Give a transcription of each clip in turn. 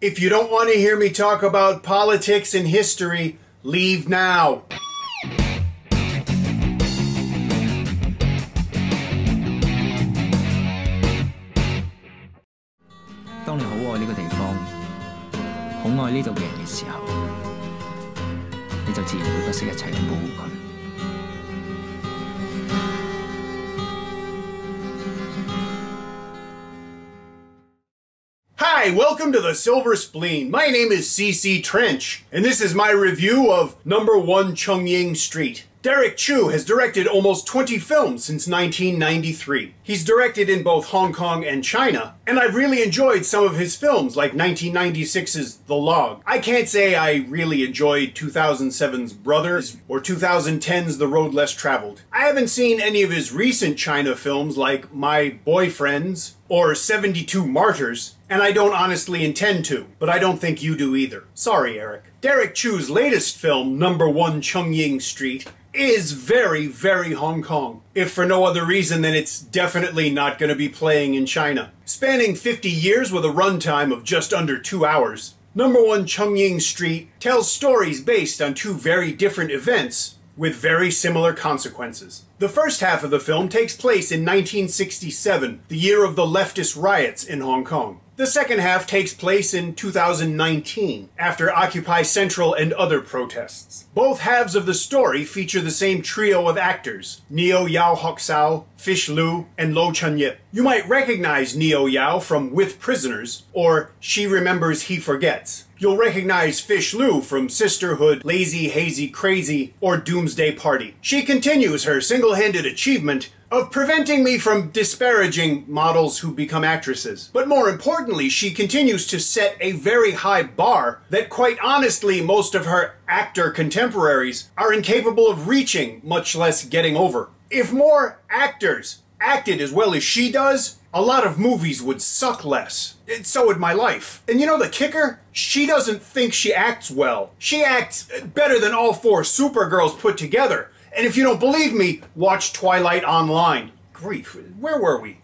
If you don't want to hear me talk about politics and history, leave now. 當你好愛呢個地方，好愛呢度嘅人嘅時候，你就自然會不惜一切咁保護佢。 Hi, welcome to the Silver Spleen. My name is C.C. Trench, and this is my review of Number 1 Chung Ying St. Derek Chu has directed almost 20 films since 1993. He's directed in both Hong Kong and China, and I've really enjoyed some of his films, like 1996's The Log. I can't say I really enjoyed 2007's Brothers or 2010's The Road Less Traveled. I haven't seen any of his recent China films like My Boyfriends or 72 Martyrs, and I don't honestly intend to, but I don't think you do either. Sorry, Eric. Derek Chu's latest film, Number 1 Chung Ying St., is very, very Hong Kong, if for no other reason than it's definitely not going to be playing in China. Spanning 50 years with a runtime of just under 2 hours, Number 1 Chung Ying St. tells stories based on two very different events with very similar consequences. The first half of the film takes place in 1967, the year of the leftist riots in Hong Kong. The second half takes place in 2019, after Occupy Central and other protests. Both halves of the story feature the same trio of actors, Neo Yao Hoksao, Fish Lu, and Lo Chun Yip. You might recognize Neo Yao from With Prisoners, or She Remembers, He Forgets. You'll recognize Fish Lu from Sisterhood, Lazy, Hazy, Crazy, or Doomsday Party. She continues her single-handed achievement of preventing me from disparaging models who become actresses. But more importantly, she continues to set a very high bar that quite honestly most of her actor contemporaries are incapable of reaching, much less getting over. If more actors acted as well as she does, a lot of movies would suck less. And so would my life. And you know the kicker? She doesn't think she acts well. She acts better than all four Supergirls put together. And if you don't believe me, watch Twilight Online. Grief, where were we?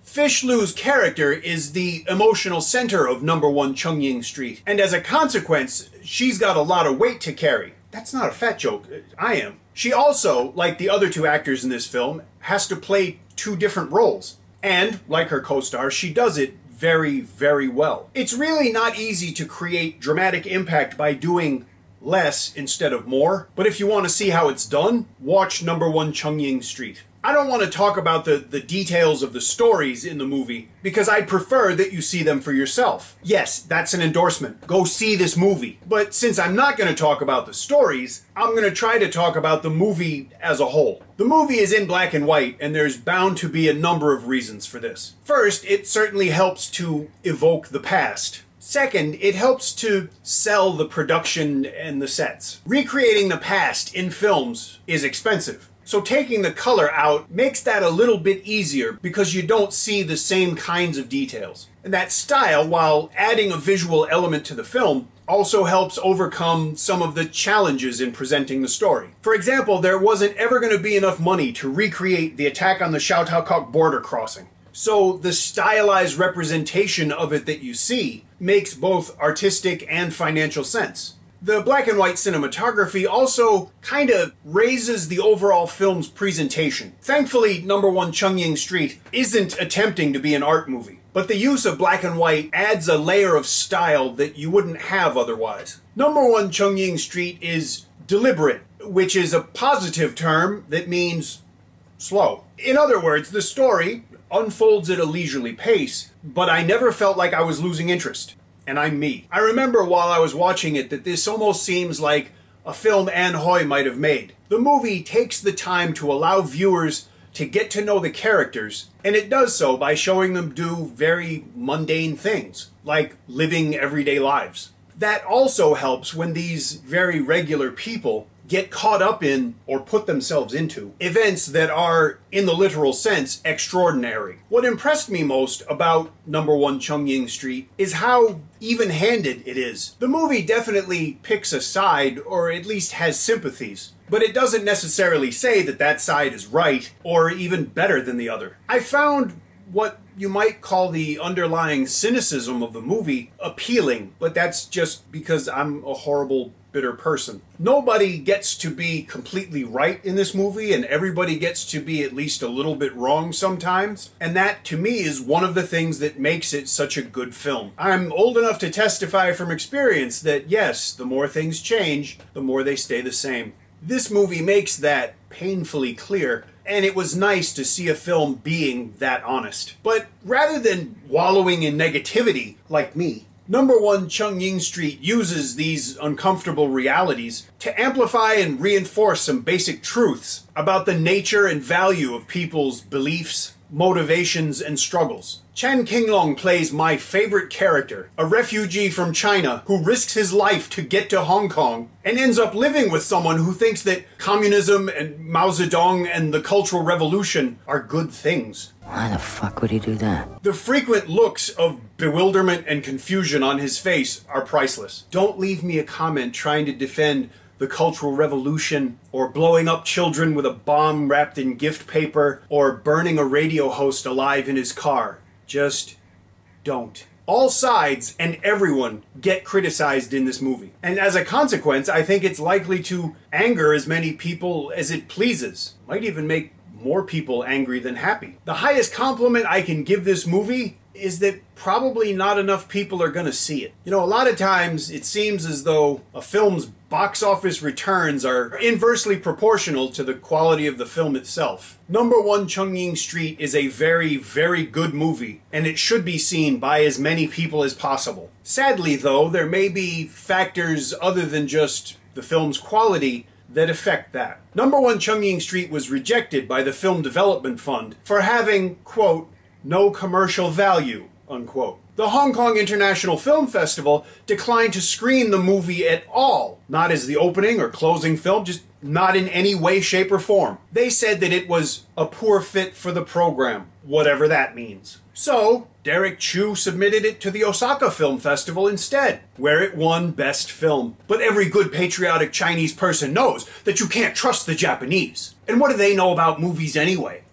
Fish Lu's character is the emotional center of Number 1 Chung Ying St. And as a consequence, she's got a lot of weight to carry. That's not a fat joke. I am. She also, like the other two actors in this film, has to play two different roles. And, like her co-star, she does it very, very well. It's really not easy to create dramatic impact by doing less instead of more, but if you want to see how it's done, watch Number 1 Chung Ying St. I don't want to talk about the details of the stories in the movie, because I'd prefer that you see them for yourself. Yes, that's an endorsement. Go see this movie. But since I'm not going to talk about the stories, I'm going to try to talk about the movie as a whole. The movie is in black and white, and there's bound to be a number of reasons for this. First, it certainly helps to evoke the past. Second, it helps to sell the production and the sets. Recreating the past in films is expensive. So taking the color out makes that a little bit easier because you don't see the same kinds of details. And that style, while adding a visual element to the film, also helps overcome some of the challenges in presenting the story. For example, there wasn't ever going to be enough money to recreate the attack on the Xiao Tao Kok border crossing. So the stylized representation of it that you see makes both artistic and financial sense. The black and white cinematography also kind of raises the overall film's presentation. Thankfully, Number 1 Chung Ying St. isn't attempting to be an art movie, but the use of black and white adds a layer of style that you wouldn't have otherwise. Number 1 Chung Ying St. is deliberate, which is a positive term that means slow. In other words, the story unfolds at a leisurely pace, but I never felt like I was losing interest. And I'm me. I remember while I was watching it that this almost seems like a film Anne Hoy might have made. The movie takes the time to allow viewers to get to know the characters, and it does so by showing them do very mundane things, like living everyday lives. That also helps when these very regular people get caught up in, or put themselves into, events that are, in the literal sense, extraordinary. What impressed me most about Number 1 Chung Ying St. is how even-handed it is. The movie definitely picks a side, or at least has sympathies, but it doesn't necessarily say that that side is right, or even better than the other. I found what You might call the underlying cynicism of the movie appealing, but that's just because I'm a horrible, bitter person. Nobody gets to be completely right in this movie, and everybody gets to be at least a little bit wrong sometimes. And that, to me, is one of the things that makes it such a good film. I'm old enough to testify from experience that, yes, the more things change, the more they stay the same. This movie makes that painfully clear, and it was nice to see a film being that honest. But rather than wallowing in negativity, like me, Number 1 Chung Ying St uses these uncomfortable realities to amplify and reinforce some basic truths about the nature and value of people's beliefs, motivations, and struggles. Chen Qinglong plays my favorite character, a refugee from China who risks his life to get to Hong Kong and ends up living with someone who thinks that communism and Mao Zedong and the Cultural Revolution are good things. Why the fuck would he do that? The frequent looks of bewilderment and confusion on his face are priceless. Don't leave me a comment trying to defend the Cultural Revolution, or blowing up children with a bomb wrapped in gift paper, or burning a radio host alive in his car. Just don't. All sides and everyone get criticized in this movie. And as a consequence, I think it's likely to anger as many people as it pleases. Might even make more people angry than happy. The highest compliment I can give this movie is that probably not enough people are going to see it. You know, a lot of times it seems as though a film's box office returns are inversely proportional to the quality of the film itself. Number 1 Chung Ying St is a very, very good movie, and it should be seen by as many people as possible. Sadly, though, there may be factors other than just the film's quality that affect that. Number 1 Chung Ying St was rejected by the Film Development Fund for having, quote, no commercial value, unquote. The Hong Kong International Film Festival declined to screen the movie at all, not as the opening or closing film, just not in any way, shape, or form. They said that it was a poor fit for the program, whatever that means. So, Derek Chu submitted it to the Osaka Film Festival instead, where it won Best Film. But every good patriotic Chinese person knows that you can't trust the Japanese. And what do they know about movies anyway?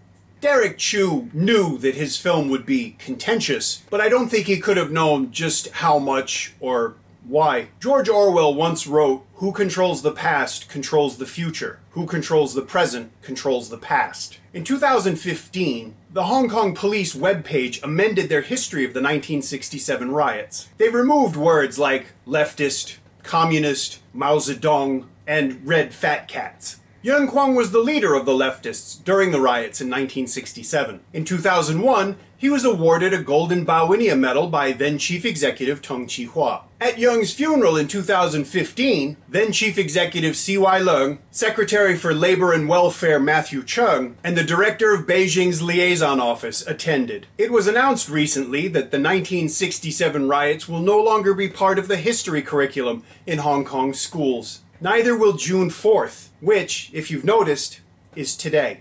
Derek Chu knew that his film would be contentious, but I don't think he could have known just how much or why. George Orwell once wrote, "Who controls the past controls the future. Who controls the present controls the past." In 2015, the Hong Kong police webpage amended their history of the 1967 riots. They removed words like leftist, communist, Mao Zedong, and red fat cats. Yuen Kwang was the leader of the leftists during the riots in 1967. In 2001, he was awarded a Golden Baoinia Medal by then-Chief Executive Tung Chee-hwa. At Yeung's funeral in 2015, then-Chief Executive C.Y. Leung, Secretary for Labor and Welfare Matthew Chung, and the Director of Beijing's Liaison Office attended. It was announced recently that the 1967 riots will no longer be part of the history curriculum in Hong Kong schools. Neither will June 4th, which, if you've noticed, is today.